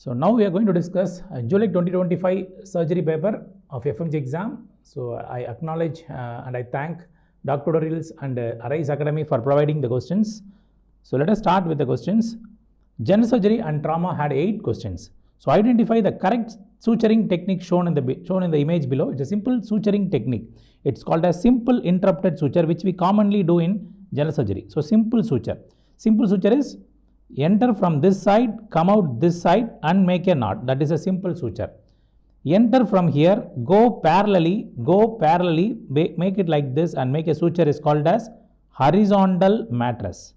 So now we are going to discuss July 2025 surgery paper of FMGE exam. So I acknowledge and I thank Dr. Tutorials and Arise Academy for providing the questions. So let us start with the questions. General surgery and trauma had 8 questions. So identify the correct suturing technique shown in the image below. It's a simple suturing technique. It's called a simple interrupted suture, which we commonly do in general surgery. So simple suture. Simple suture is enter from this side, come out this side and make a knot. That is a simple suture. Enter from here, go parallelly, make it like this and make a suture is called as horizontal mattress.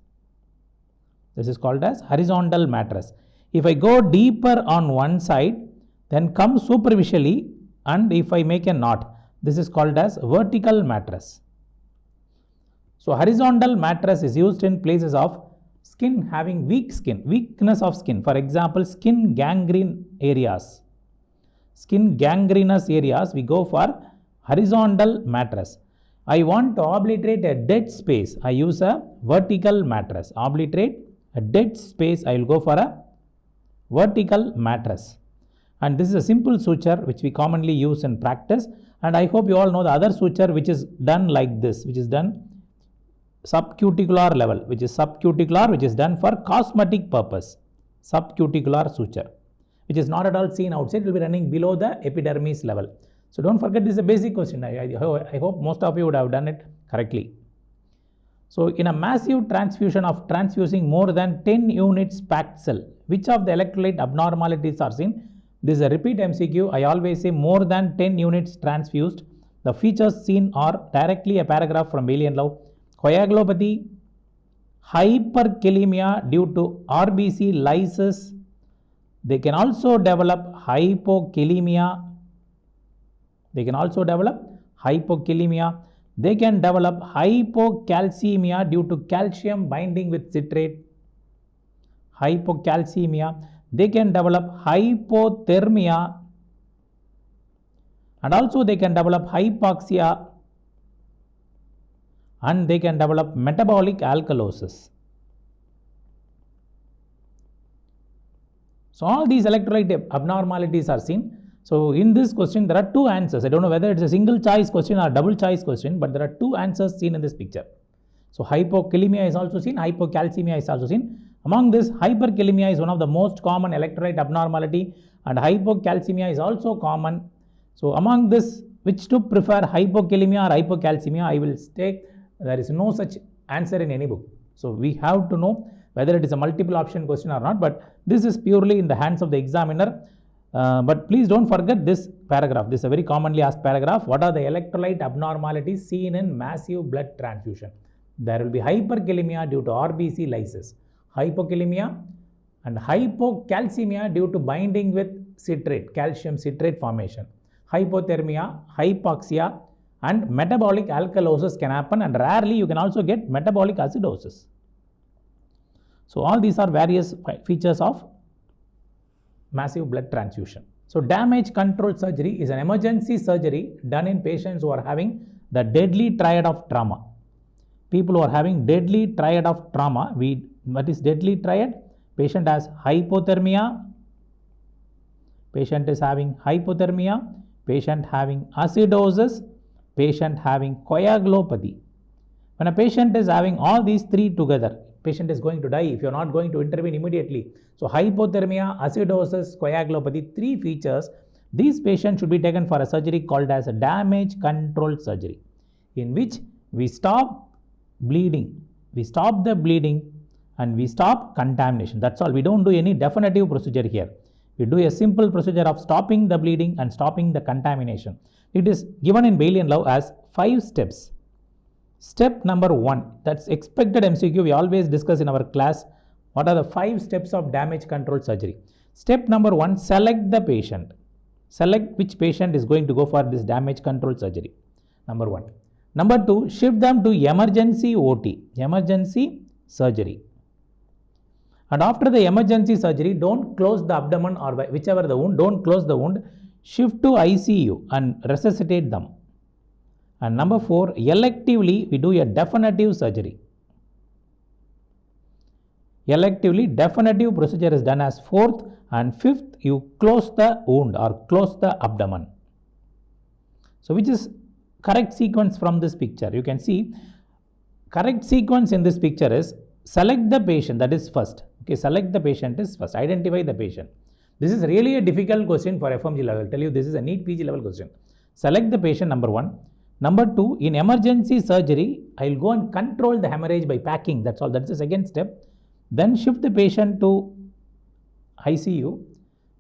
This is called as horizontal mattress. If I go deeper on one side, then come superficially, and if I make a knot, this is called as vertical mattress. So horizontal mattress is used in places of skin having weakness of skin. For example, skin gangrene areas. Skin gangrenous areas, we go for horizontal mattress. I want to obliterate a dead space. I use a vertical mattress. Obliterate a dead space, I will go for a vertical mattress. And this is a simple suture which we commonly use in practice. And I hope you all know the other suture which is done like this, which is done subcuticular level, which is done for cosmetic purpose. Subcuticular suture, which is not at all seen outside, it will be running below the epidermis level. So don't forget, this is a basic question. I hope most of you would have done it correctly. So in a massive transfusion of transfusing more than 10 units packed cell, which of the electrolyte abnormalities are seen? This is a repeat MCQ. I always say more than 10 units transfused. The features seen are directly a paragraph from Bailey and Lau. Coagulopathy, hyperkalemia due to RBC lysis. They can also develop hypokalemia. They can develop hypocalcemia due to calcium binding with citrate. Hypocalcemia. They can develop hypothermia, and also they can develop hypoxia, and they can develop metabolic alkalosis. So all these electrolyte abnormalities are seen. So in this question there are 2 answers. I don't know whether it's a single choice question or double choice question, but there are 2 answers seen in this picture. So hypokalemia is also seen, hypocalcemia is also seen. Among this, hyperkalemia is one of the most common electrolyte abnormality, and hypocalcemia is also common. So among this, which to prefer, hypokalemia or hypocalcemia, I will state there is no such answer in any book. So we have to know whether it is a multiple option question or not, but this is purely in the hands of the examiner. But please don't forget this paragraph. This is a very commonly asked paragraph. What are the electrolyte abnormalities seen in massive blood transfusion? There will be hyperkalemia due to RBC lysis, hypokalemia and hypocalcemia due to binding with citrate, calcium citrate formation, hypothermia, hypoxia, and metabolic alkalosis can happen, and rarely you can also get metabolic acidosis. So all these are various features of massive blood transfusion. So damage control surgery is an emergency surgery done in patients who are having the deadly triad of trauma. People who are having deadly triad of trauma, what is deadly triad? Patient has hypothermia, patient is having hypothermia, patient having acidosis, patient having coagulopathy. When a patient is having all these 3 together, patient is going to die if you are not going to intervene immediately. So hypothermia, acidosis, coagulopathy, 3 features. These patients should be taken for a surgery called as a damage control surgery, in which we stop bleeding, we stop the bleeding, and we stop contamination. That's all. We don't do any definitive procedure here. We do a simple procedure of stopping the bleeding and stopping the contamination. It is given in Bailey and Lau as 5 steps. Step number 1, that's expected MCQ. We always discuss in our class what are the 5 steps of damage control surgery. Step number 1, select the patient. Select which patient is going to go for this damage control surgery. Number 1. Number 2, shift them to emergency OT, emergency surgery. And after the emergency surgery, don't close the abdomen or whichever the wound, don't close the wound. Shift to ICU and resuscitate them. And number 4, electively we do a definitive surgery. Electively, definitive procedure is done as 4th, and 5th you close the wound or close the abdomen. So which is correct sequence from this picture? You can see correct sequence in this picture is select the patient, that is first. Okay, select the patient is first, identify the patient. This is really a difficult question for FMG level. I will tell you, this is a NEET PG level question. Select the patient, number 1. Number 2, in emergency surgery, I will go and control the hemorrhage by packing. That's all. That's the second step. Then shift the patient to ICU.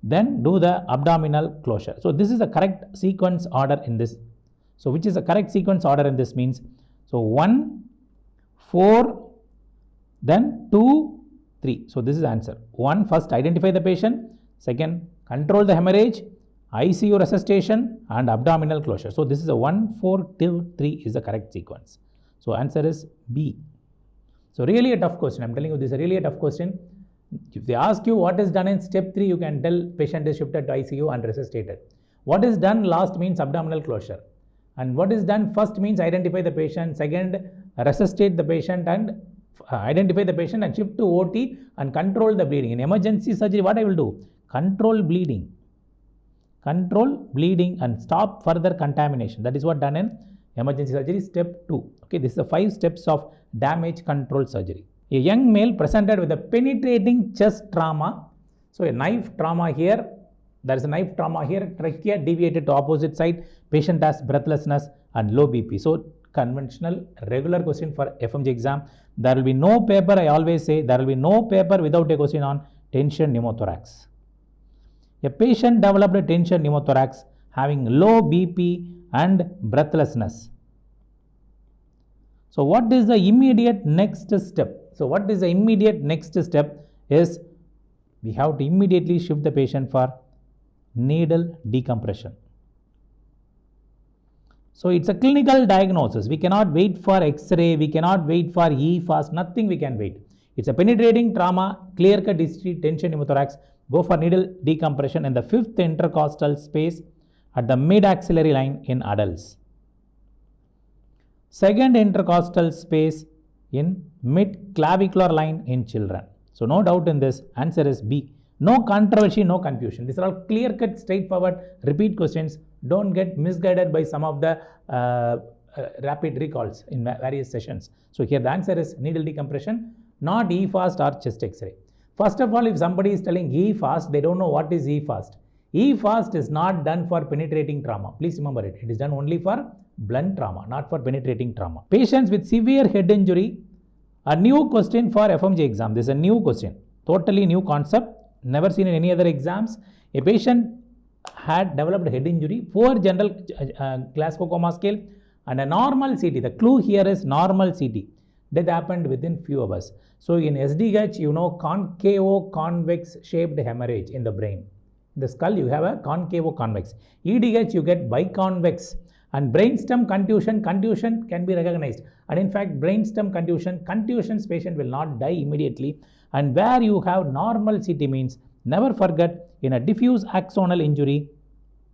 Then do the abdominal closure. So this is the correct sequence order in this. So which is the correct sequence order in this means? So 1, 4, then 2, 3. So this is the answer. 1, first identify the patient. Second, control the hemorrhage. ICU resuscitation and abdominal closure. So this is a 1, 4, 2, 3 is the correct sequence. So answer is B. So really a tough question. I'm telling you, this is really a tough question. If they ask you what is done in step 3, you can tell patient is shifted to ICU and resuscitated. What is done last means abdominal closure. And what is done first means identify the patient. Second, resuscitate the patient and identify the patient and shift to OT and control the bleeding. In emergency surgery, what I will do? Control bleeding. Control bleeding and stop further contamination. That is what done in emergency surgery, step 2. Okay, this is the 5 steps of damage control surgery. A young male presented with a penetrating chest trauma. So a knife trauma here. There is a knife trauma here. Trachea deviated to opposite side. Patient has breathlessness and low BP. So conventional regular question for FMG exam. There will be no paper, I always say, there will be no paper without a question on tension pneumothorax. A patient developed a tension pneumothorax having low BP and breathlessness. So what is the immediate next step? So what is the immediate next step is we have to immediately shift the patient for needle decompression. So it's a clinical diagnosis. We cannot wait for X-ray, we cannot wait for E-fast, nothing we can wait. It's a penetrating trauma, clear-cut history, tension pneumothorax. Go for needle decompression in the 5th intercostal space at the mid-axillary line in adults. 2nd intercostal space in mid-clavicular line in children. So no doubt in this, answer is B. No controversy, no confusion. These are all clear-cut, straightforward, repeat questions. Don't get misguided by some of the rapid recalls in various sessions. So here the answer is needle decompression, not E-fast or chest X-ray. First of all, if somebody is telling E-fast, they don't know what is E-fast. E-fast is not done for penetrating trauma. Please remember it. It is done only for blunt trauma, not for penetrating trauma. Patients with severe head injury, a new question for FMG exam. This is a new question, totally new concept, never seen in any other exams. A patient had developed head injury, poor general Glasgow Coma scale and a normal CT. The clue here is normal CT. Death happened within few hours. So in SDH, you know, concavo-convex shaped hemorrhage in the brain. In the skull, you have a concavo-convex. EDH, you get biconvex. And brainstem contusion can be recognized. And in fact, brainstem contusions patient will not die immediately. And where you have normal CT means, never forget, in a diffuse axonal injury,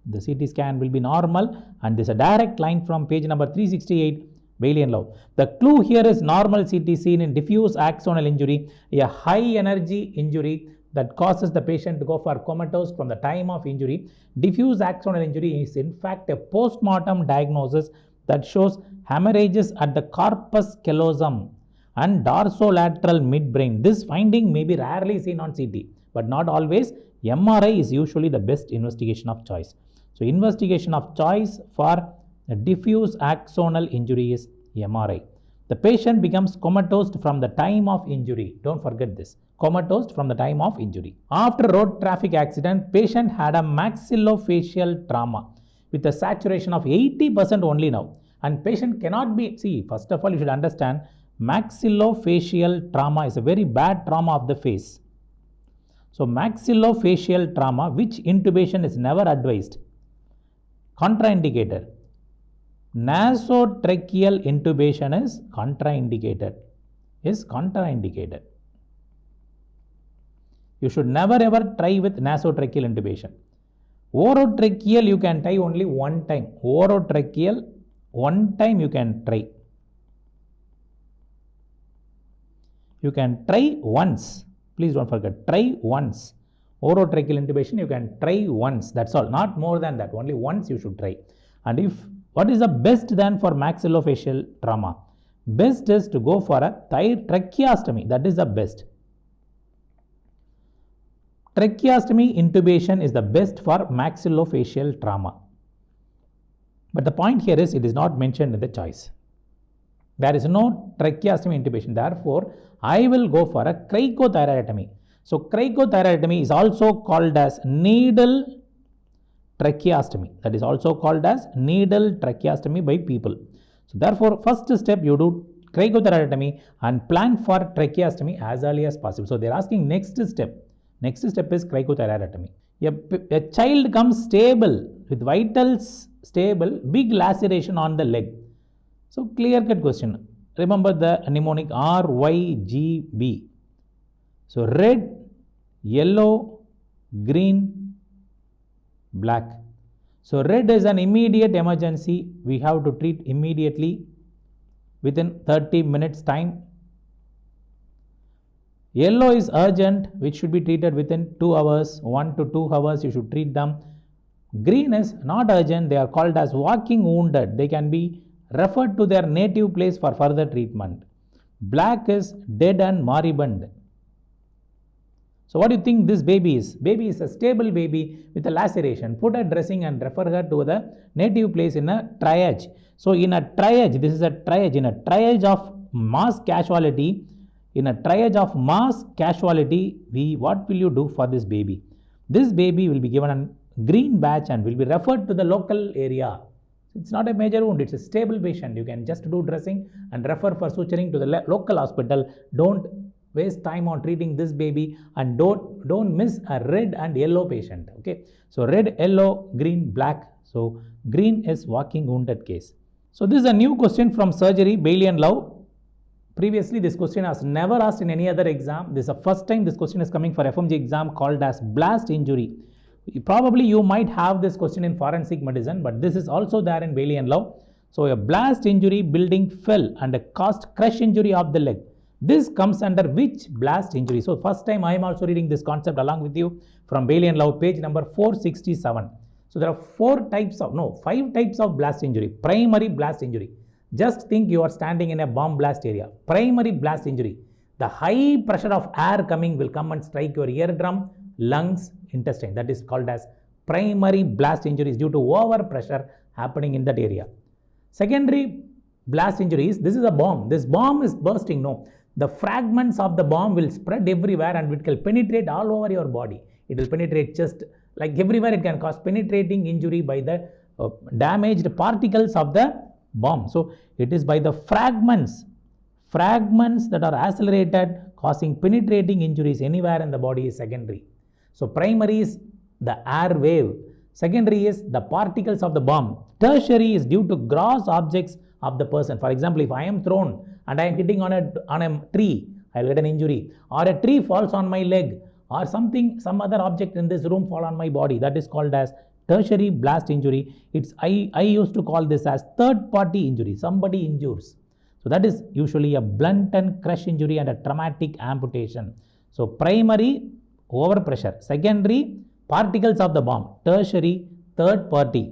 the CT scan will be normal. And this is a direct line from page number 368. Bailey and Lau. The clue here is normal CT seen in diffuse axonal injury, a high energy injury that causes the patient to go for comatose from the time of injury. Diffuse axonal injury is in fact a post-mortem diagnosis that shows hemorrhages at the corpus callosum and dorsolateral midbrain. This finding may be rarely seen on CT, but not always. MRI is usually the best investigation of choice. So investigation of choice for a diffuse axonal injury is MRI. The patient becomes comatose from the time of injury. Don't forget this. Comatose from the time of injury. After road traffic accident, patient had a maxillofacial trauma with a saturation of 80% only now. And patient cannot be, see, first of all, you should understand, maxillofacial trauma is a very bad trauma of the face. So maxillofacial trauma, which intubation is never advised. Contraindicated. Nasotracheal intubation is contraindicated. You should never ever try with nasotracheal intubation. Orotracheal you can try only one time. Orotracheal, one time you can try. you can try once. Please don't forget, try once. Orotracheal intubation, you can try once. That's all. Not more than that. Only once you should try. And what is the best then for maxillofacial trauma? Best is to go for a tracheostomy. That is the best. Tracheostomy intubation is the best for maxillofacial trauma. But the point here is it is not mentioned in the choice. There is no tracheostomy intubation. Therefore, I will go for a cricothyroidotomy. So, cricothyroidotomy is also called as needle tracheostomy. That is also called as needle tracheostomy by people. So, therefore, first step you do cricothyroidotomy and plan for tracheostomy as early as possible. So, they are asking next step. Next step is cricothyroidotomy. A child comes stable with vitals stable, big laceration on the leg. So, clear cut question. Remember the mnemonic RYGB. So, red, yellow, green, black. So, red is an immediate emergency. We have to treat immediately within 30 minutes time. Yellow is urgent, which should be treated within 2 hours, 1 to 2 hours you should treat them. Green is not urgent. They are called as walking wounded. They can be referred to their native place for further treatment. Black is dead and moribund. So what do you think this baby is? Baby is a stable baby with a laceration. Put a dressing and refer her to the native place in a triage. So in a triage, this is a triage. In a triage of mass casualty, what will you do for this baby? This baby will be given a green badge and will be referred to the local area. It's not a major wound, it's a stable patient. You can just do dressing and refer for suturing to the local hospital. Don't waste time on treating this baby and don't miss a red and yellow patient. Okay, so red, yellow, green, black. So green is walking wounded case. So this is a new question from surgery, Bailey and Love. Previously this question was never asked in any other exam. This is the first time this question is coming for FMGE exam, called as blast injury. Probably you might have this question in forensic medicine, but this is also there in Bailey and Love. So a blast injury, building fell and a caused crush injury of the leg. This comes under which blast injury? So first time I am also reading this concept along with you from Bailey and Love, page number 467. So there are 5 types of blast injury. Primary blast injury. Just think you are standing in a bomb blast area. Primary blast injury. The high pressure of air coming will come and strike your eardrum, lungs, intestine. That is called as primary blast injuries due to over pressure happening in that area. Secondary blast injuries, this is a bomb. This bomb is bursting. No, the fragments of the bomb will spread everywhere and it will penetrate all over your body. It will penetrate just like everywhere. It can cause penetrating injury by the damaged particles of the bomb. So it is by the fragments that are accelerated causing penetrating injuries anywhere in the body is secondary. So primary is the air wave. Secondary is the particles of the bomb. Tertiary is due to gross objects of the person. For example, if I am thrown and I am hitting on a tree, I will get an injury. Or a tree falls on my leg, or some other object in this room fall on my body. That is called as tertiary blast injury. I used to call this as third party injury. Somebody injures. So that is usually a blunt and crush injury and a traumatic amputation. So primary, overpressure. Secondary, particles of the bomb. Tertiary, third party.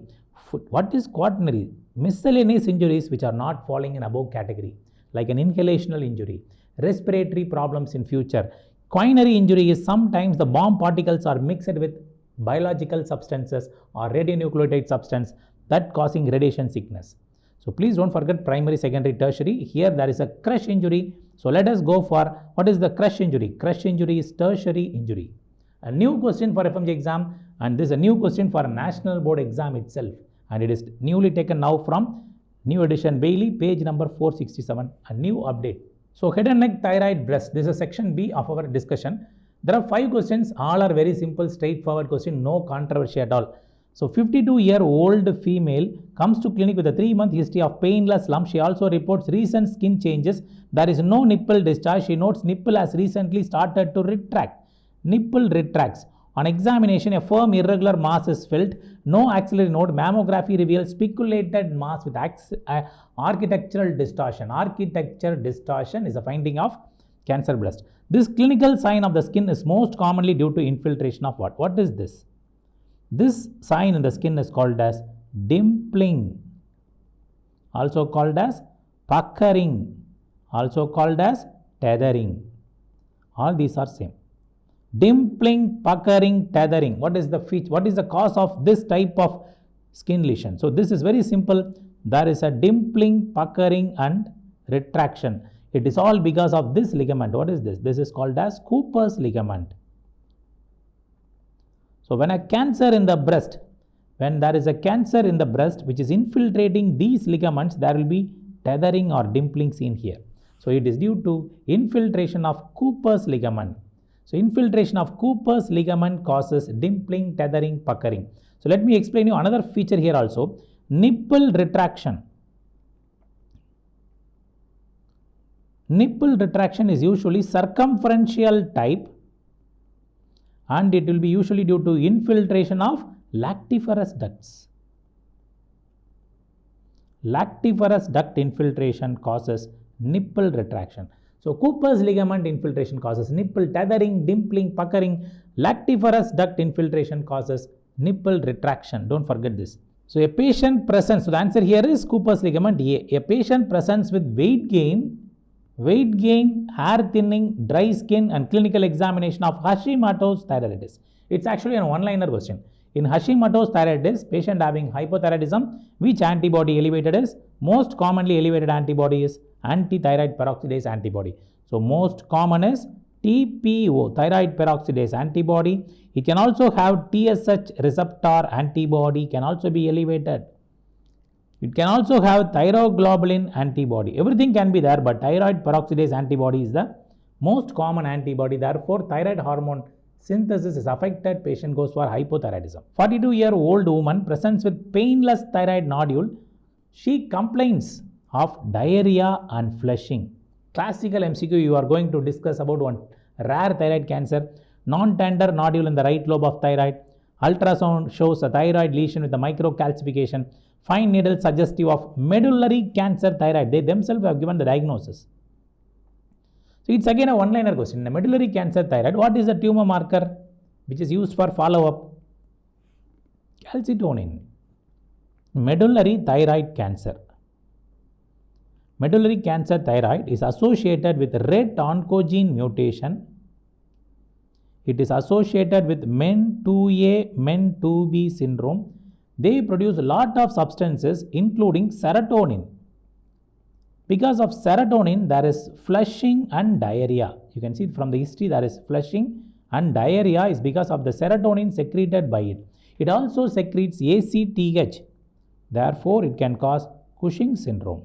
What is quaternary? Miscellaneous injuries which are not falling in above category, like an inhalational injury, respiratory problems in future. Quaternary injury is sometimes the bomb particles are mixed with biological substances or radionucleotide substance that causing radiation sickness. So please don't forget primary, secondary, tertiary. Here there is a crush injury. So let us go for what is the crush injury. Crush injury is tertiary injury. A new question for FMGE exam, and this is a new question for a national board exam itself, and it is newly taken now from new edition Bailey, page number 467, a new update. So head and neck, thyroid, breast. This is section B of our discussion. There are 5 questions. All are very simple, straightforward question, no controversy at all. So 52-year-old female comes to clinic with a 3-month history of painless lump. She also reports recent skin changes. There is no nipple discharge. She notes nipple has recently started to retract. Nipple retracts. On examination, a firm irregular mass is felt. No axillary node. Mammography reveals speculated mass with architectural distortion. Architecture distortion is a finding of Cancer breast. This clinical sign of the skin is most commonly due to infiltration of what? What is this? This sign in the skin is called as dimpling, also called as puckering, also called as tethering. All these are same. Dimpling, puckering, tethering. What is the feature? What is the cause of this type of skin lesion? So this is very simple. There is a dimpling, puckering and retraction. It is all because of this ligament. What is this? This is called as Kooper's ligament. So when a cancer in the breast, when there is a cancer in the breast which is infiltrating these ligaments, there will be tethering or dimpling seen here. So it is due to infiltration of Kooper's ligament. So infiltration of Kooper's ligament causes dimpling, tethering, puckering. So let me explain you another feature here also. Nipple retraction. Nipple retraction is usually circumferential type and it will be usually due to infiltration of lactiferous ducts. Lactiferous duct infiltration causes nipple retraction. So Kooper's ligament infiltration causes nipple tethering, dimpling, puckering. Lactiferous duct infiltration causes nipple retraction. Don't forget this. So a patient presents, so the answer here is Kooper's ligament A. A patient presents with weight gain, hair thinning, dry skin and clinical examination of Hashimoto's thyroiditis. It's actually a one-liner question. In Hashimoto's thyroiditis, patient having hypothyroidism, which antibody elevated is? Most commonly elevated antibody is anti-thyroid peroxidase antibody. So most common is TPO, thyroid peroxidase antibody. It can also have TSH receptor antibody, can also be elevated. It can also have thyroglobulin antibody. Everything can be there, but thyroid peroxidase antibody is the most common antibody. Therefore, thyroid hormone synthesis is affected. Patient goes for hypothyroidism. 42-year-old woman presents with painless thyroid nodule. She complains of diarrhea and flushing. Classical MCQ you are going to discuss about one rare thyroid cancer. Non-tender nodule in the right lobe of thyroid. Ultrasound shows a thyroid lesion with a microcalcification. Fine needle suggestive of medullary cancer thyroid. They themselves have given the diagnosis. So it's again a one-liner question. In the medullary cancer thyroid, what is the tumor marker which is used for follow-up? Calcitonin. Medullary thyroid cancer. Medullary cancer thyroid is associated with red oncogene mutation. It is associated with MEN2A, MEN2B syndrome. They produce a lot of substances including serotonin. Because of serotonin, there is flushing and diarrhea. You can see from the history there is flushing and diarrhea is because of the serotonin secreted by it. It also secretes ACTH. Therefore, it can cause Cushing syndrome.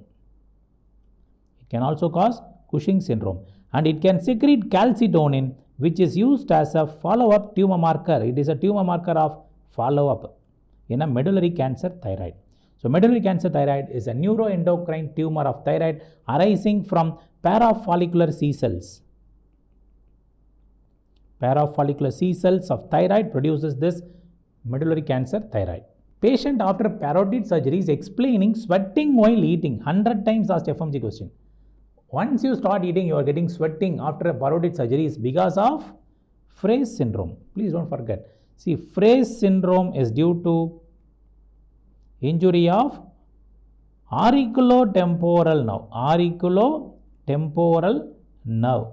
It can also cause Cushing syndrome. And it can secrete calcitonin, which is used as a follow-up tumor marker. It is a tumor marker of follow-up in a medullary cancer thyroid. So medullary cancer thyroid is a neuroendocrine tumor of thyroid arising from parafollicular C cells. Parafollicular C cells of thyroid produces this medullary cancer thyroid. Patient after parotid surgery is explaining sweating while eating. 100 times asked FMG question. Once you start eating, you are getting sweating after a parotid surgery is because of Fraze syndrome. Please don't forget. See, Fraze syndrome is due to injury of auriculotemporal nerve,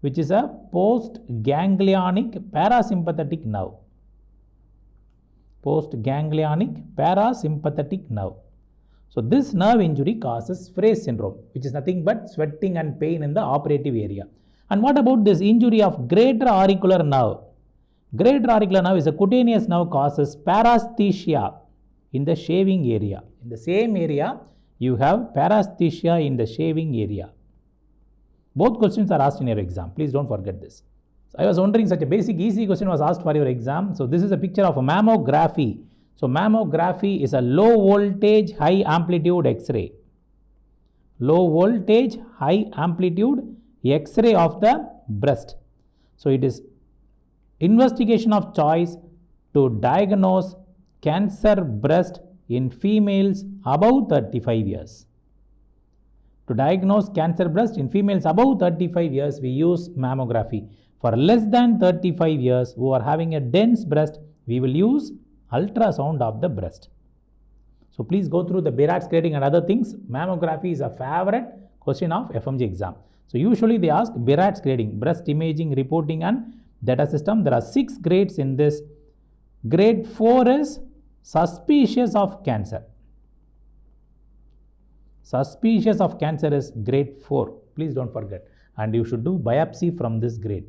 which is a post-ganglionic parasympathetic nerve. Post-ganglionic parasympathetic nerve. So this nerve injury causes Fraze syndrome, which is nothing but sweating and pain in the operative area. And what about this injury of greater auricular nerve? Greater auricular nerve is a cutaneous nerve, causes paresthesia in the shaving area. In the same area, you have paresthesia in the shaving area. Both questions are asked in your exam. Please don't forget this. So I was wondering, such a basic easy question was asked for your exam. So this is a picture of a mammography. So mammography is a low voltage, high amplitude X-ray. Low voltage, high amplitude X-ray of the breast. So it is investigation of choice to diagnose cancer breast in females above 35 years. To diagnose cancer breast in females above 35 years, we use mammography. For less than 35 years who are having a dense breast, we will use ultrasound of the breast. So please go through the Birat's grading and other things. Mammography is a favorite question of FMG exam. So usually they ask Birat's grading, breast imaging, reporting and data system. There are 6 grades in this. Grade 4 is suspicious of cancer. Suspicious of cancer is grade 4. Please don't forget. And you should do biopsy from this grade.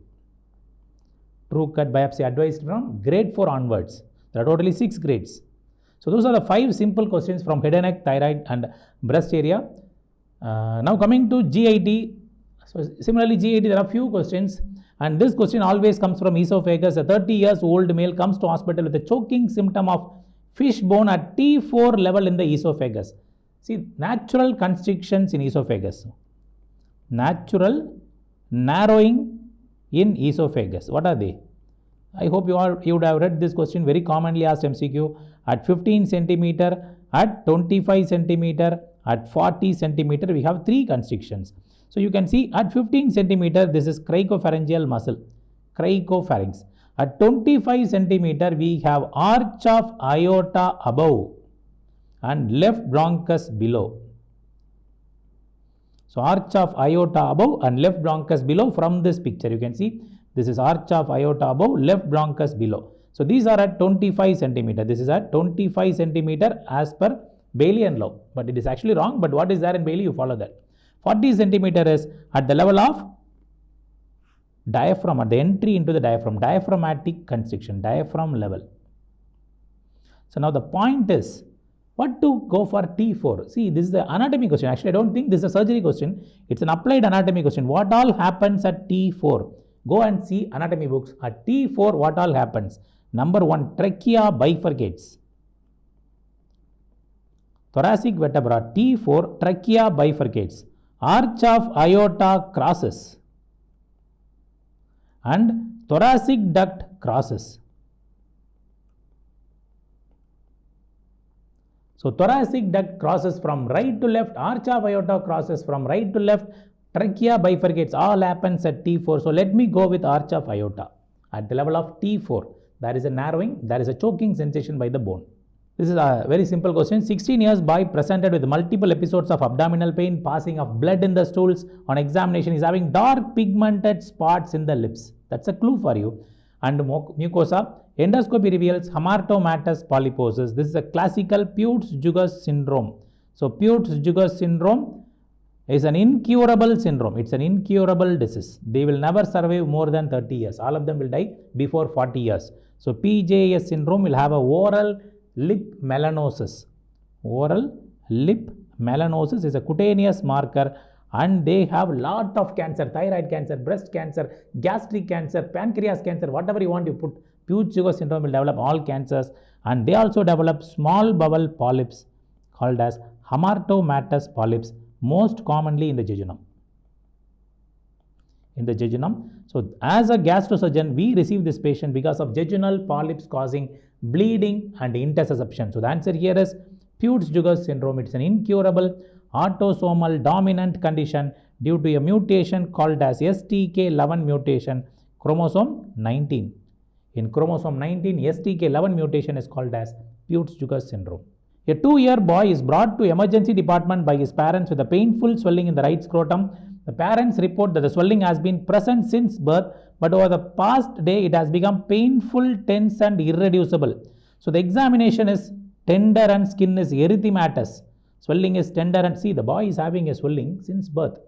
True cut biopsy advised from grade 4 onwards. There are totally 6 grades. So those are the 5 simple questions from head and neck, thyroid and breast area. Now coming to GIT. So similarly GIT there are few questions. And this question always comes from esophagus. A 30 years old male comes to hospital with a choking symptom of fish bone at T4 level in the esophagus. See, natural constrictions in esophagus. Natural narrowing in esophagus. What are they? I hope you would have read this question, very commonly asked MCQ. At 15 centimeter, at 25 centimeter, at 40 centimeter, we have 3 constrictions. So you can see at 15 centimeter, this is cricopharyngeal muscle, cricopharynx. At 25 centimeter, we have arch of aorta above and left bronchus below. So arch of aorta above and left bronchus below. From this picture you can see this is arch of aorta above, left bronchus below. So these are at 25 centimeter. This is at 25 centimeter as per Bailey law, but it is actually wrong. But what is there in Bailey, you follow that. 40 centimeter is at the level of diaphragm, at the entry into the diaphragm, diaphragmatic constriction, diaphragm level. So now the point is, what to go for T4? See, this is the anatomy question. Actually, I don't think this is a surgery question. It's an applied anatomy question. What all happens at T4? Go and see anatomy books. At T4, what all happens? Number 1, trachea bifurcates. Thoracic vertebra, T4, trachea bifurcates. Arch of aorta crosses. And thoracic duct crosses. So thoracic duct crosses from right to left, arch of aorta crosses from right to left, trachea bifurcates, all happens at T4. So let me go with arch of aorta. At the level of T4, there is a narrowing, there is a choking sensation by the bone. This is a very simple question. 16 years boy presented with multiple episodes of abdominal pain, passing of blood in the stools. On examination, is having dark pigmented spots in the lips. That's a clue for you. And mucosa. Endoscopy reveals hamartomatous polyposis. This is a classical Peutz-Jeghers syndrome. So Peutz-Jeghers syndrome is an incurable syndrome. It's an incurable disease. They will never survive more than 30 years. All of them will die before 40 years. So PJS syndrome will have a oral lip melanosis. Oral lip melanosis is a cutaneous marker, and they have lot of cancer, thyroid cancer, breast cancer, gastric cancer, pancreas cancer, whatever you want you put. Peutz-Jeghers syndrome will develop all cancers, and they also develop small bowel polyps called as hamartomatous polyps, most commonly in the jejunum. So as a gastrosurgeon, we receive this patient because of jejunal polyps causing bleeding and intussusception. So the answer here is Peutz-Jeghers syndrome. It's an incurable autosomal dominant condition due to a mutation called as STK11 mutation, chromosome 19. In chromosome 19, STK11 mutation is called as Peutz-Jeghers syndrome. A 2-year boy is brought to emergency department by his parents with a painful swelling in the right scrotum. The parents report that the swelling has been present since birth, but over the past day it has become painful, tense and irreducible. So the examination is tender and skin is erythematous. Swelling is tender and see the boy is having a swelling since birth.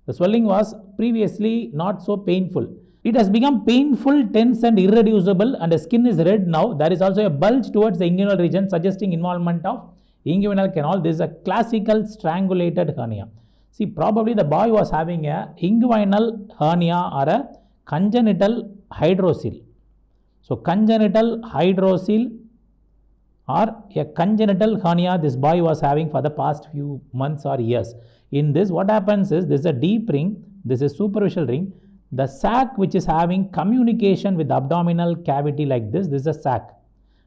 The swelling was previously not so painful. It has become painful, tense and irreducible, and the skin is red now. There is also a bulge towards the inguinal region suggesting involvement of inguinal canal. This is a classical strangulated hernia. See, probably the boy was having a inguinal hernia or a congenital hydrocele. So congenital hydrocele or a congenital hernia this boy was having for the past few months or years. In this, what happens is, this is a deep ring, this is superficial ring. The sac which is having communication with the abdominal cavity like this is a sac,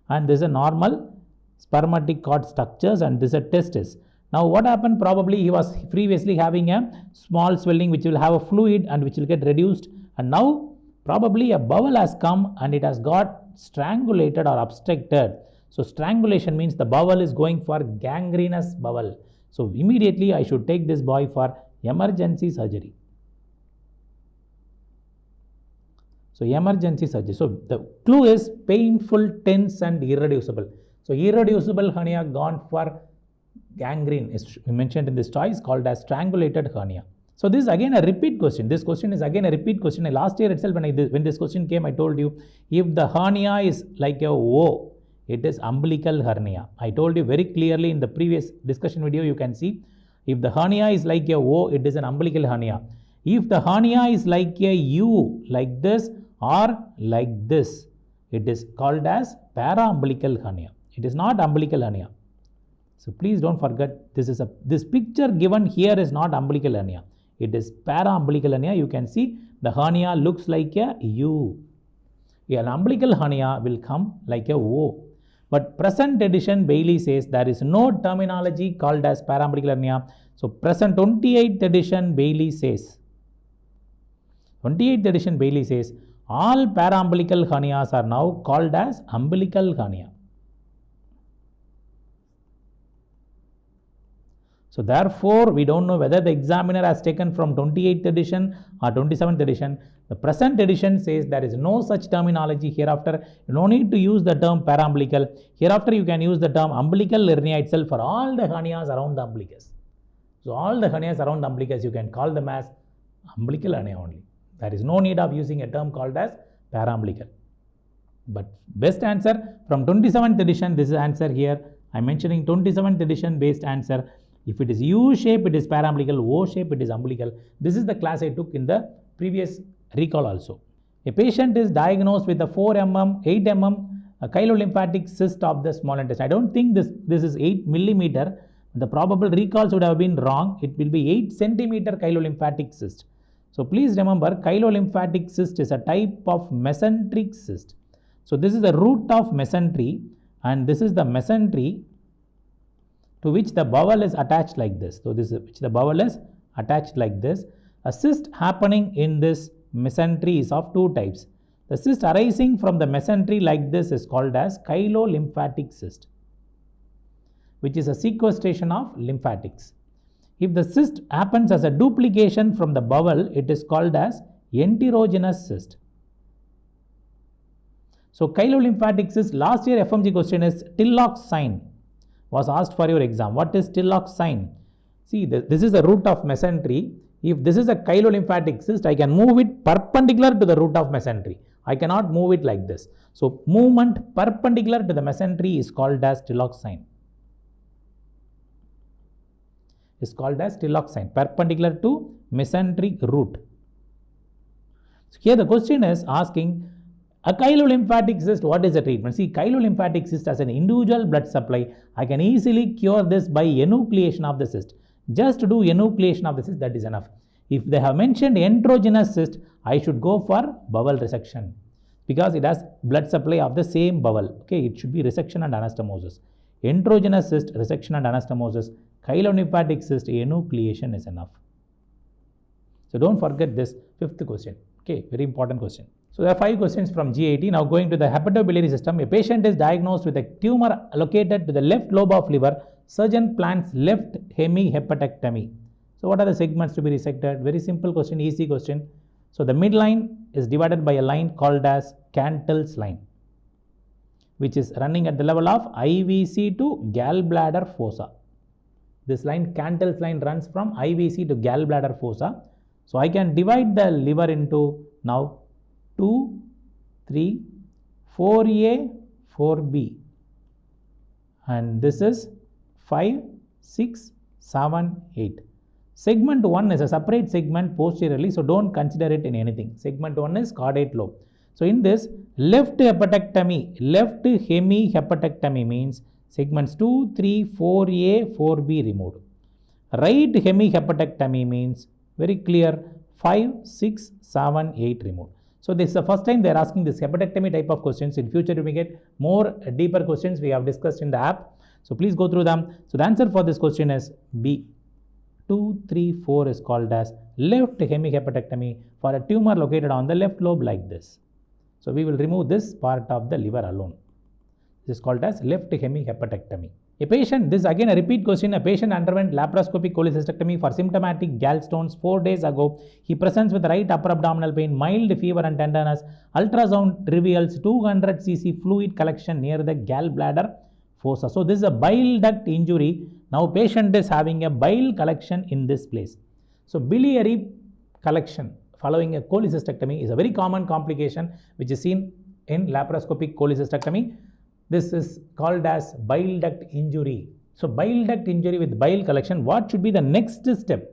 and this is a normal spermatic cord structures, and this is a testis. Now what happened, probably he was previously having a small swelling which will have a fluid and which will get reduced, and now probably a bowel has come and it has got strangulated or obstructed. So strangulation means the bowel is going for gangrenous bowel. So immediately I should take this boy for emergency surgery. So emergency surgery. So the clue is painful, tense and irreducible. So irreducible hernia gone for gangrene is mentioned in this choice, called as strangulated hernia. So this is again a repeat question. This question is again a repeat question. Last year itself when this question came, I told you, if the hernia is like a O, it is umbilical hernia. I told you very clearly in the previous discussion video, you can see, if the hernia is like a O, it is an umbilical hernia. If the hernia is like a U, like this or like this, it is called as para-umbilical hernia. It is not umbilical hernia. So please don't forget, this picture given here is not umbilical hernia. It is para-umbilical hernia. You can see the hernia looks like a U. An umbilical hernia will come like a O. But present edition Bailey says there is no terminology called as para-umbilical hernia. So present 28th edition Bailey says, all para-umbilical hernias are now called as umbilical hernia. So therefore, we don't know whether the examiner has taken from 28th edition or 27th edition. The present edition says there is no such terminology hereafter. You no need to use the term para-umbilical. Hereafter, you can use the term umbilical hernia itself for all the hernias around the umbilicus. So all the hernias around the umbilicus, you can call them as umbilical hernia only. There is no need of using a term called as para-umbilical. But best answer from 27th edition, this is answer here. I am mentioning 27th edition based answer. If it is U shape, it is para-umbilical. O shape, it is umbilical. This is the class I took in the previous recall also. A patient is diagnosed with a 4 mm, 8 mm chylolymphatic cyst of the small intestine. I don't think this is 8 millimeter. The probable recalls would have been wrong. It will be 8 centimeter chylolymphatic cyst. So please remember, chylolymphatic cyst is a type of mesenteric cyst. So this is the root of mesentery, and this is the mesentery to which the bowel is attached like this. So this is which the bowel is attached like this. A cyst happening in this mesentery is of two types. The cyst arising from the mesentery like this is called as chylolymphatic cyst, which is a sequestration of lymphatics. If the cyst happens as a duplication from the bowel, it is called as enterogenous cyst. So chylolymphatic cyst, last year FMG question is Tillot's sign was asked for your exam. What is Tillot's sign? See, this is the root of mesentery. If this is a chylolymphatic cyst, I can move it perpendicular to the root of mesentery. I cannot move it like this. So movement perpendicular to the mesentery is called as Tillot's sign. Is called as Tillot's sign, perpendicular to mesenteric root. So here the question is asking, a chylolymphatic cyst, what is the treatment? See, chylolymphatic cyst as an individual blood supply, I can easily cure this by enucleation of the cyst. Just to do enucleation of the cyst, that is enough. If they have mentioned enterogenous cyst, I should go for bowel resection because it has blood supply of the same bowel. Okay, it should be resection and anastomosis. Enterogenous cyst, resection and anastomosis. Chylolymphatic cyst, enucleation is enough. So don't forget this fifth question. Okay, very important question. So there are 5 questions from GAT. Now going to the hepatobiliary system. A patient is diagnosed with a tumor located to the left lobe of liver. Surgeon plans left hemihepatectomy. So what are the segments to be resected? Very simple question, easy question. So the midline is divided by a line called as Cantel's line, which is running at the level of IVC to gallbladder fossa. This line, Cantel's line, runs from IVC to gallbladder fossa. So I can divide the liver into now 2, 3, 4A, 4B. And this is 5, 6, 7, 8. Segment 1 is a separate segment posteriorly, so don't consider it in anything. Segment 1 is caudate lobe. So in this, left hepatectomy, left hemihepatectomy means segments 2, 3, 4A, 4B removed. Right hemihepatectomy means very clear 5, 6, 7, 8 removed. So this is the first time they are asking this hepatectomy type of questions. In future, we may get more deeper questions we have discussed in the app. So please go through them. So the answer for this question is B. 2, 3, 4 is called as left hemihepatectomy for a tumor located on the left lobe like this. So we will remove this part of the liver alone. This is called as left hemihepatectomy. A patient, this is again a repeat question, a patient underwent laparoscopic cholecystectomy for symptomatic gallstones 4 days ago. He presents with right upper abdominal pain, mild fever and tenderness. Ultrasound reveals 200 cc fluid collection near the gallbladder fossa. So this is a bile duct injury. Now patient is having a bile collection in this place. So biliary collection following a cholecystectomy is a very common complication which is seen in laparoscopic cholecystectomy. This is called as bile duct injury. So bile duct injury with bile collection, what should be the next step?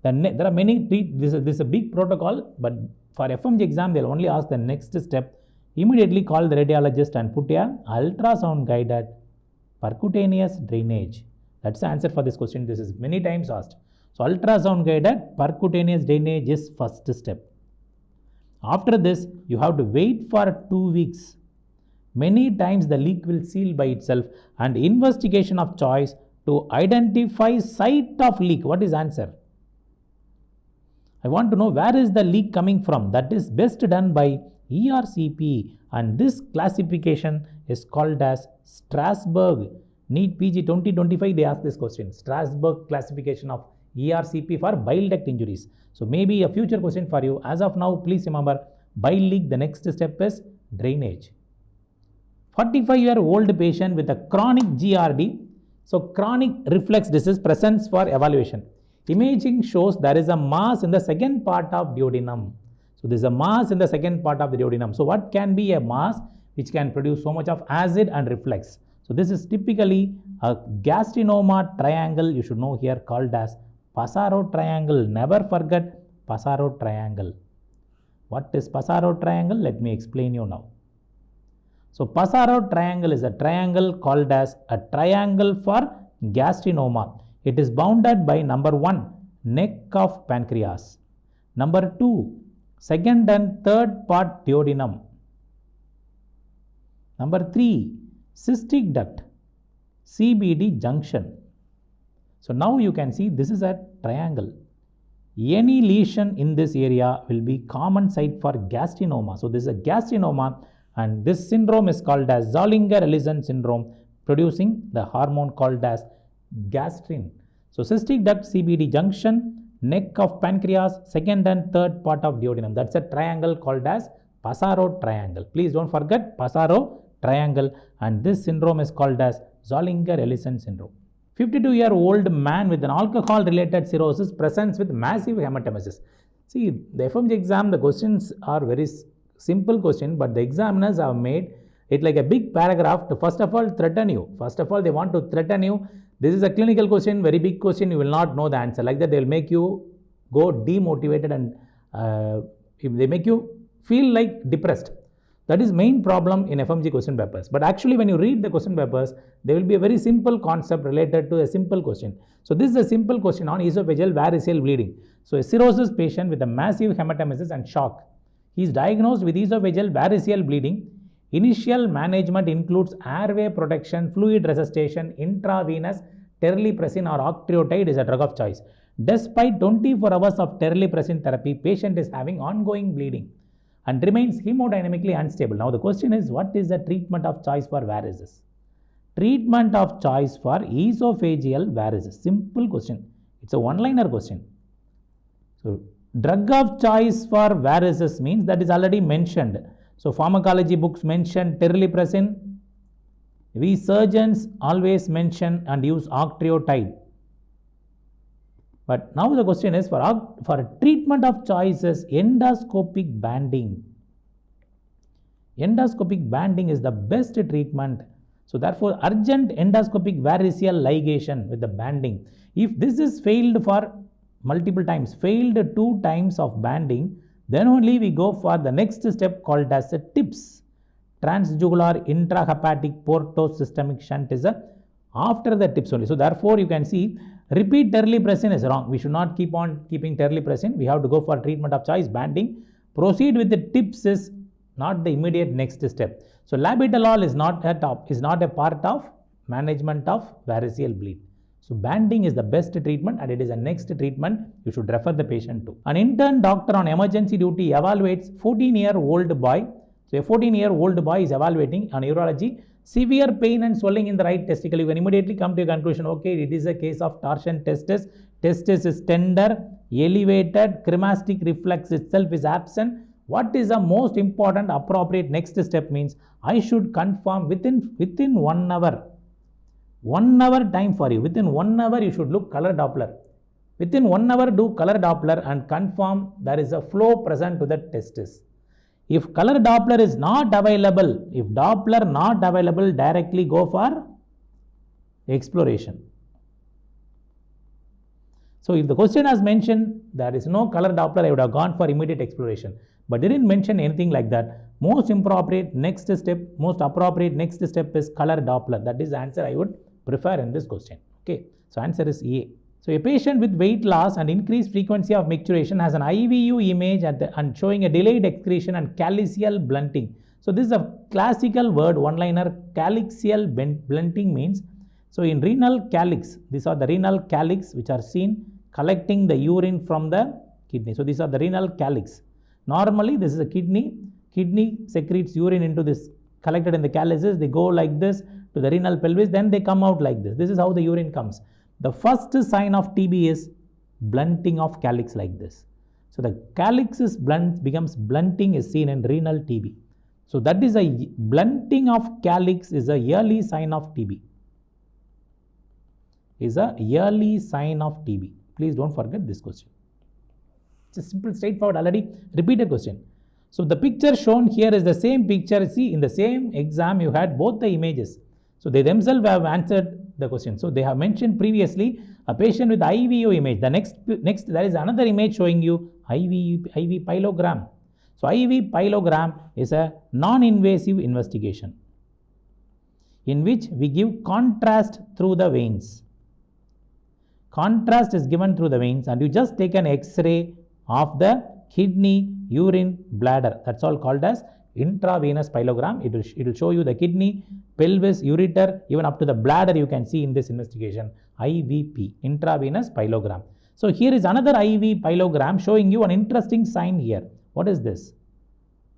There are many, this is a big protocol, but for FMGE exam, they'll only ask the next step. Immediately call the radiologist and put a ultrasound-guided percutaneous drainage. That's the answer for this question. This is many times asked. So ultrasound-guided percutaneous drainage is first step. After this, you have to wait for 2 weeks. Many times the leak will seal by itself and investigation of choice to identify site of leak. What is answer? I want to know where is the leak coming from. That is best done by ERCP, and this classification is called as Strasbourg. NEET PG 2025 they ask this question. Strasbourg classification of ERCP for bile duct injuries. So maybe a future question for you. As of now, please remember bile leak, the next step is drainage. 45-year-old patient with a chronic GRD. So chronic reflex disease presents for evaluation. Imaging shows there is a mass in the second part of duodenum. So there is a mass in the second part of the duodenum. So what can be a mass which can produce so much of acid and reflex? So this is typically a gastrinoma triangle, you should know here, called as Passaro triangle. Never forget Passaro triangle. What is Passaro triangle? Let me explain you now. So Passaro triangle is a triangle called as a triangle for gastrinoma. It is bounded by number 1, neck of pancreas. Number 2, second and third part duodenum. Number 3, cystic duct, CBD junction. So now you can see this is a triangle. Any lesion in this area will be common site for gastrinoma. So this is a gastrinoma, and this syndrome is called as Zolinger-Ellison syndrome, producing the hormone called as gastrin. So cystic duct, CBD junction, neck of pancreas, second and third part of duodenum. That's a triangle called as Passaro triangle. Please don't forget Passaro triangle, and this syndrome is called as Zolinger-Ellison syndrome. 52-year-old man with an alcohol-related cirrhosis presents with massive hematemesis. See, the FMGE exam, the questions are very simple question, but the examiners have made it like a big paragraph to first of all threaten you. First of all, they want to threaten you. This is a clinical question, very big question, you will not know the answer. Like that, they will make you go demotivated and they make you feel like depressed. That is main problem in FMGE question papers. But actually, when you read the question papers, there will be a very simple concept related to a simple question. So this is a simple question on esophageal variceal bleeding. So a cirrhosis patient with a massive hematemesis and shock. He is diagnosed with esophageal variceal bleeding. Initial management includes airway protection, fluid resuscitation, intravenous terlipressin or octreotide is a drug of choice. Despite 24 hours of terlipressin therapy, patient is having ongoing bleeding and remains hemodynamically unstable. Now the question is, what is the treatment of choice for varices? Treatment of choice for esophageal varices. Simple question. It's a one-liner question. So drug of choice for varices means that is already mentioned. So pharmacology books mention terlipressin. We surgeons always mention and use octreotide. But now the question is for treatment of choice is endoscopic banding. Endoscopic banding is the best treatment. So therefore, urgent endoscopic variceal ligation with the banding. If this is failed for multiple times, failed 2 times of banding, then only we go for the next step called as a TIPS. Transjugular intrahepatic portosystemic shunt is after the TIPS only. So therefore, you can see repeat terlipressin is wrong. We should not keep on keeping terlipressin. We have to go for treatment of choice, banding. Proceed with the TIPS is not the immediate next step. So labetalol is not a part of management of variceal bleed. So banding is the best treatment and it is the next treatment you should refer the patient to. An intern doctor on emergency duty evaluates 14-year-old boy. So a 14-year-old boy is evaluating on urology, severe pain and swelling in the right testicle. You can immediately come to a conclusion, okay, it is a case of torsion testis. Testis is tender, elevated, cremastic reflex itself is absent. What is the most important appropriate next step means I should confirm within 1 hour. 1 hour time for you. Within 1 hour you should look color Doppler. Within 1 hour do color Doppler and confirm there is a flow present to the testis. If color Doppler is not available, if Doppler not available, directly go for exploration. So if the question has mentioned there is no color Doppler, I would have gone for immediate exploration. But didn't mention anything like that. Most appropriate next step is color Doppler. That is the answer I would prefer in this question. Okay, so answer is A. So a patient with weight loss and increased frequency of micturition has an IVU image and showing a delayed excretion and calyceal blunting. So this is a classical word, one-liner. Calyceal blunting means, so in renal calyx, these are the renal calyx which are seen collecting the urine from the kidney. So these are the renal calyx. Normally this is a kidney. Kidney secretes urine into this, collected in the calyces. They go like this to the renal pelvis, then they come out like this. This is how the urine comes. The first sign of TB is blunting of calyx like this. So the calyx is becomes blunting is seen in renal TB. So that is a blunting of calyx is a yearly sign of TB. Is a yearly sign of TB. Please don't forget this question. It's a simple, straightforward, already repeated question. So the picture shown here is the same picture. See, in the same exam you had both the images. So they themselves have answered the question. So they have mentioned previously a patient with IVU image. The next there is another image showing you IV pyelogram. So IV pyelogram is a non-invasive investigation in which we give contrast through the veins. Contrast is given through the veins and you just take an X-ray of the kidney, urine, bladder. That's all called as intravenous pyelogram. It will show you the kidney, pelvis, ureter, even up to the bladder you can see in this investigation. IVP, intravenous pyelogram. So here is another IV pyelogram showing you an interesting sign here. What is this?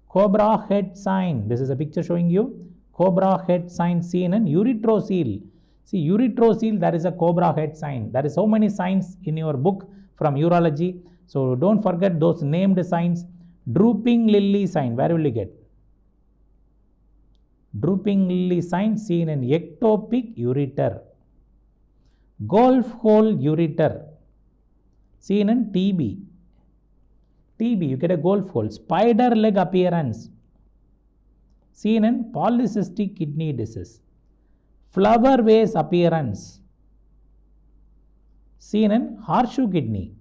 Cobra head sign. This is a picture showing you cobra head sign seen in uretrocele. See, uretrocele, there is a cobra head sign. There is so many signs in your book from urology. So don't forget those named signs. Drooping lily sign, where will you get? Drooping lily sign seen in ectopic ureter. Golf hole ureter seen in TB. TB, you get a golf hole. Spider leg appearance seen in polycystic kidney disease. Flower vase appearance seen in horseshoe kidney.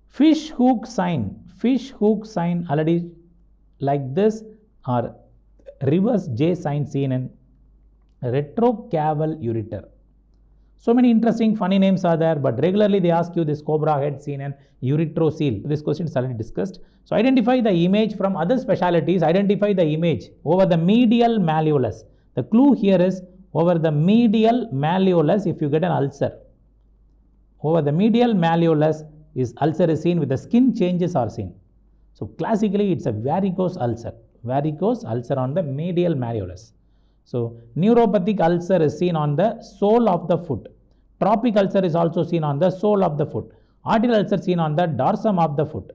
Fish hook sign already like this, or reverse J sign seen in retrocaval ureter. So many interesting funny names are there, but regularly they ask you this cobra head seen in uretrocele. This question is already discussed. So identify the image from other specialties. Identify the image over the medial malleolus. The clue here is over the medial malleolus. If you get an ulcer, over the medial malleolus is ulcer is seen with the skin changes are seen. So classically it's a varicose ulcer on the medial malleolus. So neuropathic ulcer is seen on the sole of the foot. Tropic ulcer is also seen on the sole of the foot. Arterial ulcer seen on the dorsum of the foot.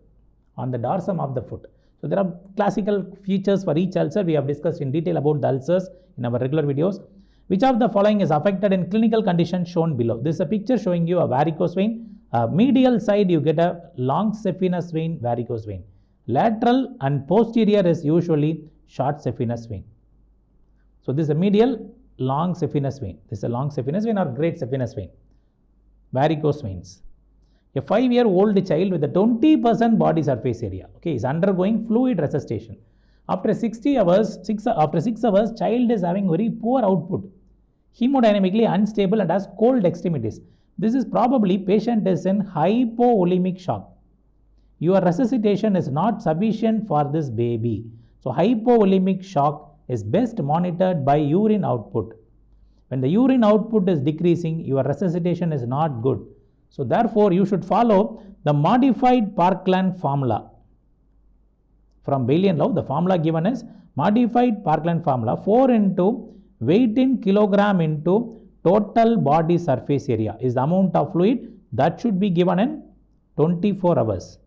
So there are classical features for each ulcer. We have discussed in detail about the ulcers in our regular videos. Which of the following is affected in clinical condition shown below? This is a picture showing you a varicose vein. Medial side you get a long saphenous vein, varicose vein. Lateral and posterior is usually short saphenous vein. So this is a medial long saphenous vein. This is a long saphenous vein or great saphenous vein. Varicose veins. A 5-year-old child with a 20% body surface area, is undergoing fluid resuscitation. After 6 hours, child is having very poor output, hemodynamically unstable and has cold extremities. This is probably patient is in hypovolemic shock. Your resuscitation is not sufficient for this baby. So hypovolemic shock is best monitored by urine output. When the urine output is decreasing, your resuscitation is not good. So therefore, you should follow the modified Parkland formula. From Bailey and Lowe, the formula given is modified Parkland formula 4 into weight in kilogram into total body surface area is the amount of fluid that should be given in 24 hours.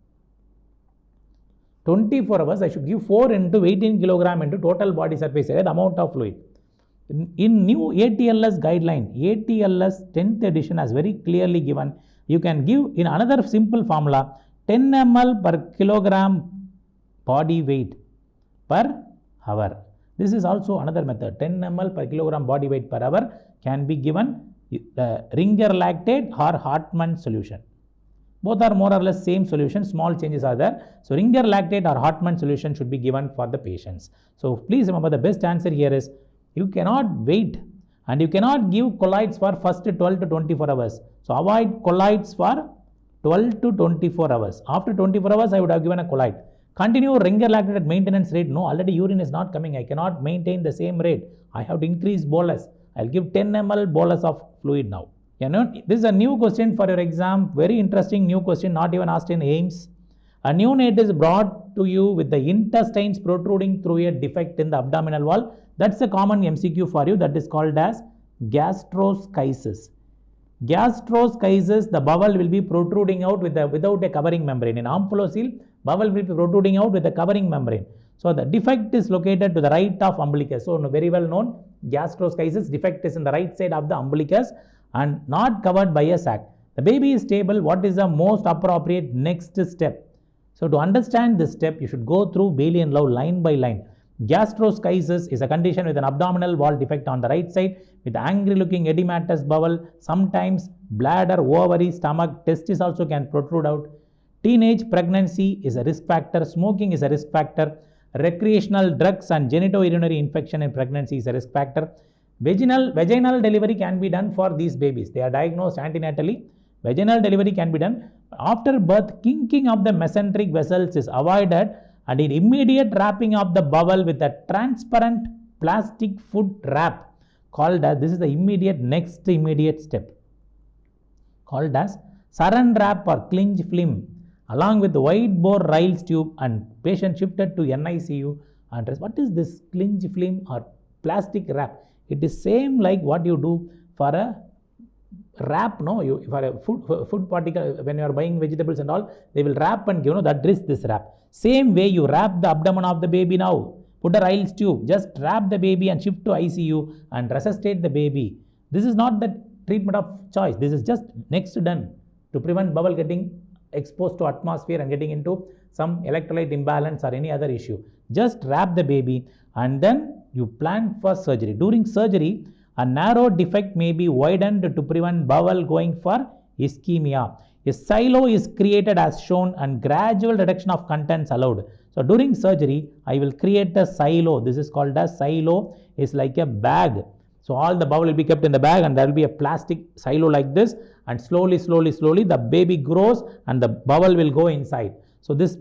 24 hours, I should give 4 into weight in kilogram into total body surface area, the amount of fluid. In new ATLS guideline, ATLS 10th edition has very clearly given, you can give in another simple formula 10 ml per kilogram body weight per hour. This is also another method. 10 ml per kilogram body weight per hour can be given Ringer lactate or Hartmann solution. Both are more or less same solution, small changes are there. So Ringer lactate or Hartmann solution should be given for the patients. So please remember the best answer here is you cannot wait and you cannot give colloids for first 12 to 24 hours. So avoid colloids for 12 to 24 hours. After 24 hours, I would have given a colloid. Continue Ringer lactate at maintenance rate. No, already urine is not coming. I cannot maintain the same rate. I have to increase bolus. I'll give 10 ml bolus of fluid now. You know, this is a new question for your exam. Very interesting new question, not even asked in AIIMS. A neonate is brought to you with the intestines protruding through a defect in the abdominal wall. That's a common MCQ for you. That is called as gastroschisis. Gastroschisis, the bowel will be protruding out without a covering membrane. In ampulocele, bowel will be protruding out with a covering membrane. So the defect is located to the right of umbilicus. So very well known, gastroschisis defect is in the right side of the umbilicus and not covered by a sac. The baby is stable. What is the most appropriate next step? So to understand this step, you should go through Bailey and Lowe line by line. Gastroschisis is a condition with an abdominal wall defect on the right side with angry looking edematous bowel. Sometimes bladder, ovary, stomach, testis also can protrude out. Teenage pregnancy is a risk factor. Smoking is a risk factor. Recreational drugs and genitourinary infection in pregnancy is a risk factor. Vaginal delivery can be done for these babies. They are diagnosed antenatally. Vaginal delivery can be done. After birth, kinking of the mesenteric vessels is avoided and in immediate wrapping of the bowel with a transparent plastic foot wrap called as, this is the next immediate step, called as saran wrap or clinch film along with the wide bore Riles tube and patient shifted to NICU and rest. What is this clinch film or plastic wrap? It is same like what you do for a wrap, no? For a food particle, when you are buying vegetables and all, they will wrap and give, that is this wrap. Same way you wrap the abdomen of the baby now. Put a Riles tube, just wrap the baby and shift to ICU and resuscitate the baby. This is not the treatment of choice. This is just next done to prevent bowel getting exposed to atmosphere and getting into some electrolyte imbalance or any other issue. Just wrap the baby and then you plan for surgery. During surgery, a narrow defect may be widened to prevent bowel going for ischemia. A silo is created as shown and gradual reduction of contents allowed. So during surgery, I will create a silo. This is called as silo. It's like a bag. So all the bowel will be kept in the bag and there will be a plastic silo like this, and slowly the baby grows and the bowel will go inside. So this,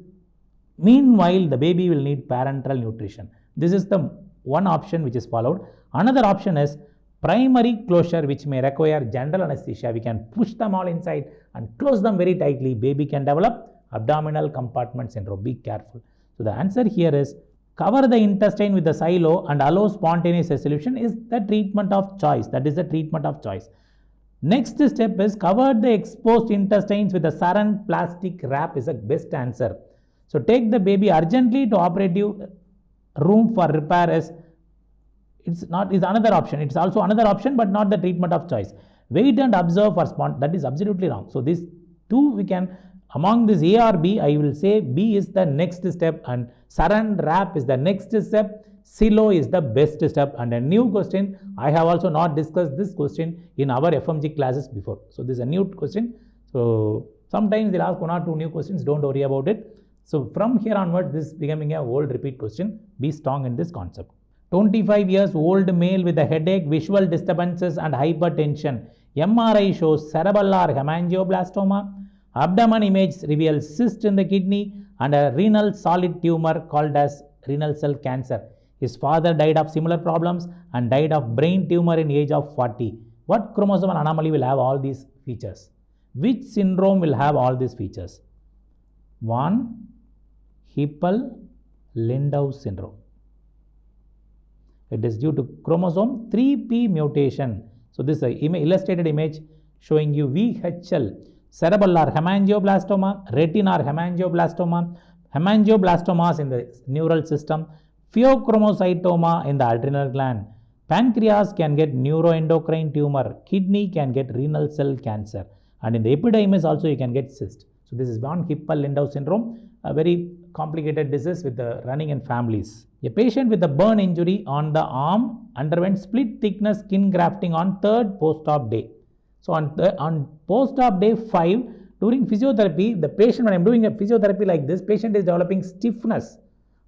meanwhile, the baby will need parenteral nutrition. This is the one option which is followed. Another option is primary closure, which may require general anesthesia. We can push them all inside and close them very tightly. Baby can develop abdominal compartment syndrome. Be careful. So the answer here is cover the intestine with the silo and allow spontaneous resolution is the treatment of choice. That is the treatment of choice. Next step is cover the exposed intestines with a saran plastic wrap is the best answer. So take the baby urgently to operative room for repair is another option. It's also another option but not the treatment of choice. Wait and observe for that is absolutely wrong. So these two we can, among this A or B, I will say B is the next step and saran wrap is the next step. Silo is the best step. And a new question, I have also not discussed this question in our FMG classes before. So this is a new question. So sometimes they'll ask one or two new questions, don't worry about it. So from here onward, this is becoming a old repeat question. Be strong in this concept. 25 years old male with a headache, visual disturbances and hypertension. MRI shows cerebellar hemangioblastoma. Abdomen image reveals cyst in the kidney and a renal solid tumor called as renal cell cancer. His father died of similar problems and died of brain tumor in age of 40. What chromosomal anomaly will have all these features? Which syndrome will have all these features? 1. Hippel-Lindau syndrome. It is due to chromosome 3p mutation. So this is an illustrated image showing you VHL, cerebellar hemangioblastoma, retinar hemangioblastoma, hemangioblastomas in the neural system, pheochromocytoma in the adrenal gland. Pancreas can get neuroendocrine tumor, kidney can get renal cell cancer, and in the epidermis also you can get cyst. So this is one Hippel-Lindau syndrome, a very complicated disease with the running in families. A patient with a burn injury on the arm underwent split thickness skin grafting on 3rd post-op day. So on post-op day 5, during physiotherapy, the patient, when I am doing a physiotherapy like this, patient is developing stiffness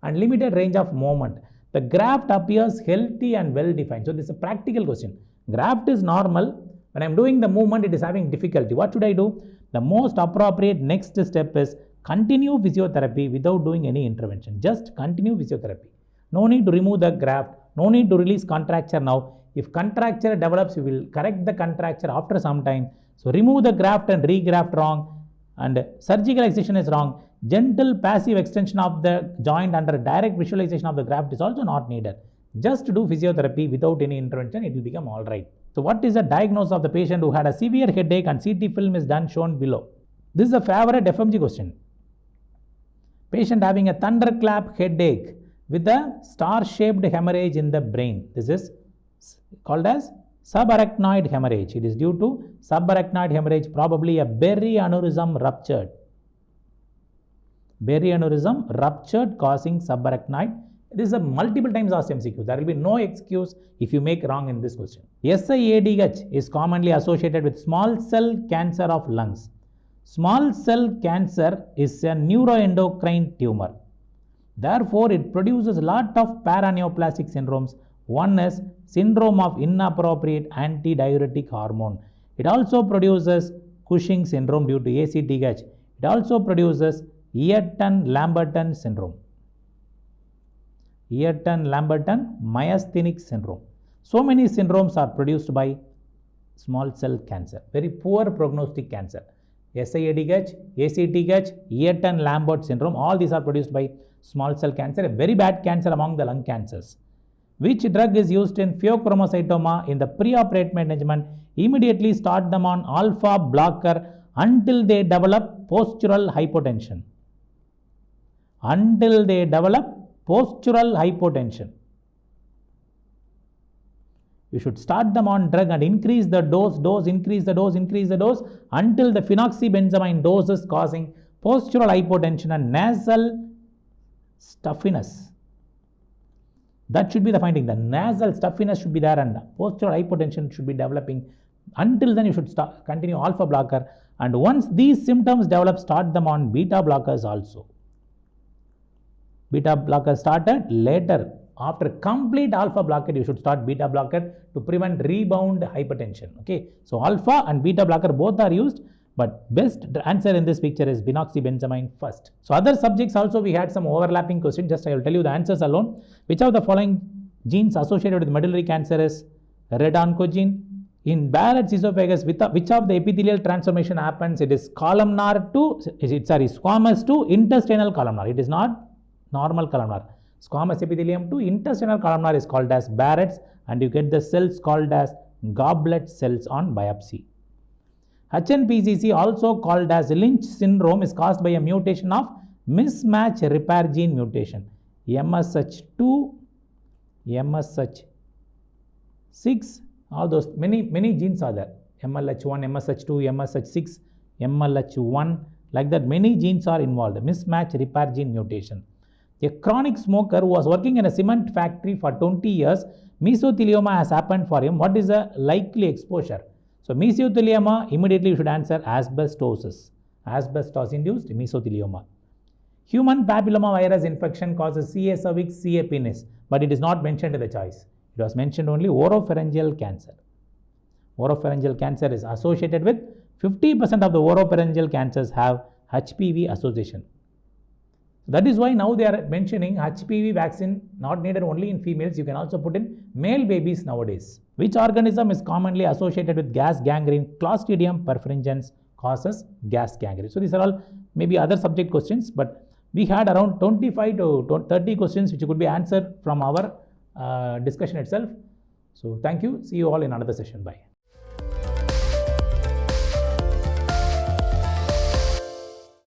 and limited range of movement. The graft appears healthy and well defined. So this is a practical question. Graft is normal. When I am doing the movement, it is having difficulty. What should I do? The most appropriate next step is continue physiotherapy without doing any intervention. Just continue physiotherapy. No need to remove the graft. No need to release contracture now. If contracture develops, you will correct the contracture after some time. So remove the graft and regraft wrong, and surgical excision is wrong. Gentle passive extension of the joint under direct visualization of the graft is also not needed. Just do physiotherapy without any intervention, it will become alright. So what is the diagnosis of the patient who had a severe headache and CT film is done shown below? This is a favorite FMG question. Patient having a thunderclap headache with a star-shaped hemorrhage in the brain. This is called as subarachnoid hemorrhage. It is due to subarachnoid hemorrhage, probably a berry aneurysm ruptured. Berry aneurysm ruptured causing subarachnoid. This is a multiple times asked MCQ. There will be no excuse if you make wrong in this question. SIADH is commonly associated with small cell cancer of lungs. Small cell cancer is a neuroendocrine tumor. Therefore, it produces a lot of paraneoplastic syndromes. One is syndrome of inappropriate antidiuretic hormone. It also produces Cushing syndrome due to ACTH. It also produces Eaton-Lambert-Eaton syndrome. Eaton-Lambert-Eaton myasthenic syndrome. So many syndromes are produced by small cell cancer. Very poor prognostic cancer. SIADH, ACTH, Eaton-Lambert syndrome, all these are produced by small cell cancer, a very bad cancer among the lung cancers. Which drug is used in pheochromocytoma in the pre-operative management? Immediately start them on alpha blocker until they develop postural hypotension. Until they develop postural hypotension. You should start them on drug and increase the dose, increase the dose until the phenoxybenzamide dose is causing postural hypotension and nasal stuffiness. That should be the finding. The nasal stuffiness should be there and postural hypotension should be developing. Until then, you should continue alpha blocker, and once these symptoms develop, start them on beta blockers also. Beta blocker started later. After complete alpha blocker, you should start beta blocker to prevent rebound hypertension. Okay, so alpha and beta blocker both are used, but best answer in this picture is phenoxybenzamide first. So other subjects also we had some overlapping questions. Just I will tell you the answers alone. Which of the following genes associated with medullary cancer is red oncogene? In Barrett's esophagus, which of the epithelial transformation happens? It is columnar to, squamous to intestinal columnar. It is not normal columnar. Squamous epithelium to intestinal columnar is called as Barrett's, and you get the cells called as goblet cells on biopsy. HNPCC, also called as Lynch syndrome, is caused by a mutation of mismatch repair gene mutation. MSH2, MSH6, all those many genes are there. MLH1, MSH2, MSH6, MLH1, like that many genes are involved. Mismatch repair gene mutation. A chronic smoker who was working in a cement factory for 20 years, mesothelioma has happened for him. What is the likely exposure? So mesothelioma, immediately you should answer asbestosis. Asbestos-induced mesothelioma. Human papilloma virus infection causes CA cervix, CA penis, but it is not mentioned in the choice. It was mentioned only oropharyngeal cancer. Oropharyngeal cancer is associated with 50% of the oropharyngeal cancers have HPV association. That is why now they are mentioning HPV vaccine not needed only in females, you can also put in male babies nowadays. Which organism is commonly associated with gas gangrene? Clostridium perfringens causes gas gangrene. So these are all maybe other subject questions, but we had around 25 to 30 questions which could be answered from our discussion itself. So thank you. See you all in another session. Bye.